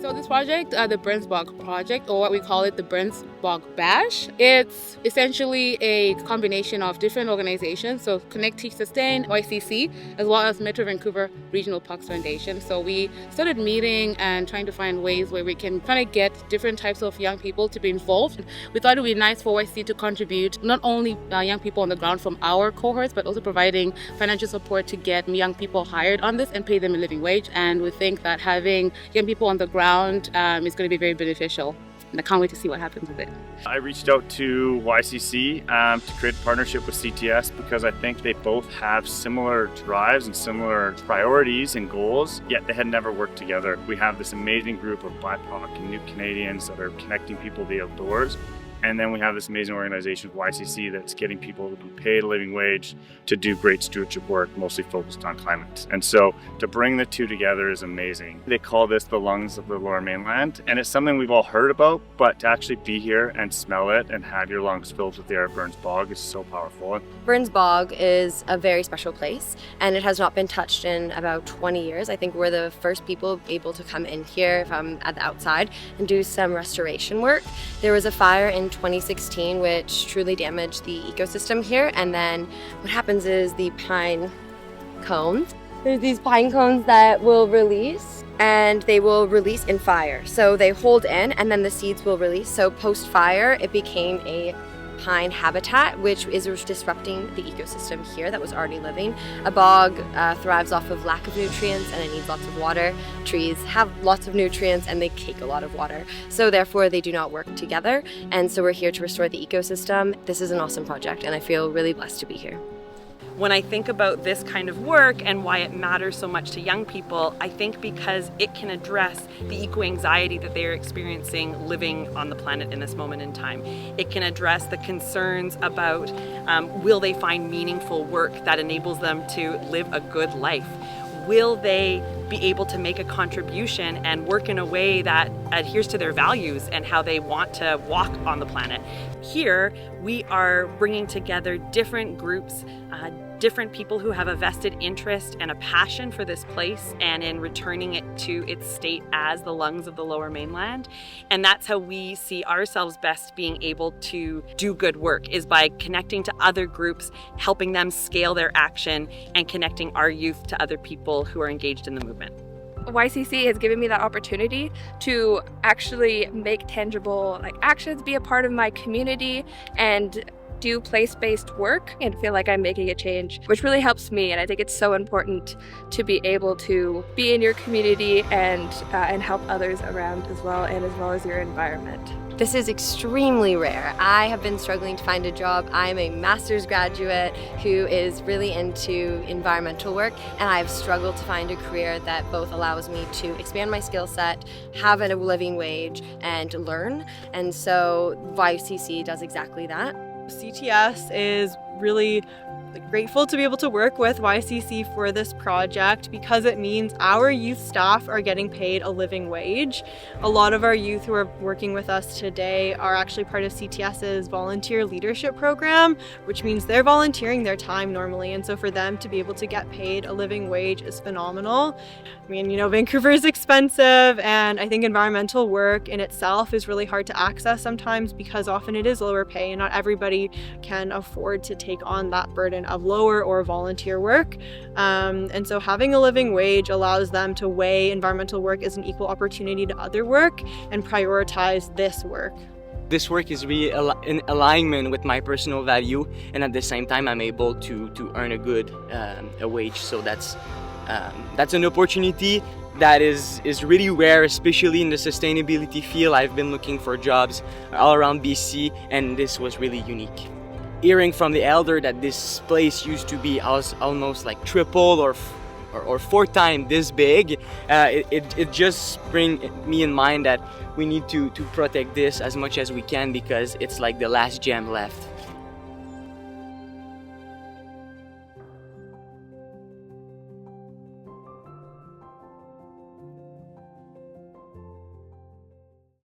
So this project, the Burns Bog project, or what we call it, the Burns Bog Bash, it's essentially a combination of different organizations. So Connect, Teach, Sustain, YCC, as well as Metro Vancouver Regional Parks Foundation. So we started meeting and trying to find ways where we can kind of get different types of young people to be involved. We thought it would be nice for YCC to contribute not only young people on the ground from our cohorts, but also providing financial support to get young people hired on this and pay them a living wage. And we think that having young people on the ground is going to be very beneficial. And I can't wait to see what happens with it. I reached out to YCC to create a partnership with CTS because I think they both have similar drives and similar priorities and goals, yet they had never worked together. We have this amazing group of BIPOC and New Canadians that are connecting people to the outdoors. And then we have this amazing organization, YCC, that's getting people to be paid a living wage to do great stewardship work, mostly focused on climate. And so to bring the two together is amazing. They call this the lungs of the Lower Mainland, and it's something we've all heard about, but to actually be here and smell it and have your lungs filled with the air of Burns Bog is so powerful. Burns Bog is a very special place, and it has not been touched in about 20 years. I think we're the first people able to come in here from at the outside and do some restoration work. There was a fire in 2016 which truly damaged the ecosystem here, and then what happens is the pine cones, there's these pine cones that will release, and they will release in fire. So they hold in and then the seeds will release. So post fire it became a pine habitat, which is disrupting the ecosystem here that was already living. A bog thrives off of lack of nutrients and it needs lots of water. Trees have lots of nutrients and they take a lot of water. So therefore they do not work together. And so we're here to restore the ecosystem. This is an awesome project and I feel really blessed to be here. When I think about this kind of work and why it matters so much to young people, I think because it can address the eco-anxiety that they're experiencing living on the planet in this moment in time. It can address the concerns about will they find meaningful work that enables them to live a good life? Will they be able to make a contribution and work in a way that adheres to their values and how they want to walk on the planet? Here, we are bringing together different groups, different people who have a vested interest and a passion for this place and in returning it to its state as the lungs of the Lower Mainland. And that's how we see ourselves best being able to do good work, is by connecting to other groups, helping them scale their action, and connecting our youth to other people who are engaged in the movement. YCC has given me that opportunity to actually make tangible actions, be a part of my community, and do place-based work and feel like I'm making a change, which really helps me. And I think it's so important to be able to be in your community and help others around as well as your environment. This is extremely rare. I have been struggling to find a job. I'm a master's graduate who is really into environmental work, and I've struggled to find a career that both allows me to expand my skill set, have a living wage, and learn. And so YCC does exactly that. CTS is really grateful to be able to work with YCC for this project because it means our youth staff are getting paid a living wage. A lot of our youth who are working with us today are actually part of CTS's volunteer leadership program, which means they're volunteering their time normally, and so for them to be able to get paid a living wage is phenomenal. I mean, Vancouver is expensive, and I think environmental work in itself is really hard to access sometimes because often it is lower pay and not everybody can afford to take on that burden of lower or volunteer work. And so having a living wage allows them to weigh environmental work as an equal opportunity to other work and prioritize this work. This work is really in alignment with my personal value, and at the same time I'm able to earn a good a wage. So that's an opportunity that is really rare, especially in the sustainability field. I've been looking for jobs all around BC, and this was really unique. Hearing from the elder that this place used to be almost like triple or 4 times this big, it just brings me in mind that we need to protect this as much as we can because it's like the last gem left.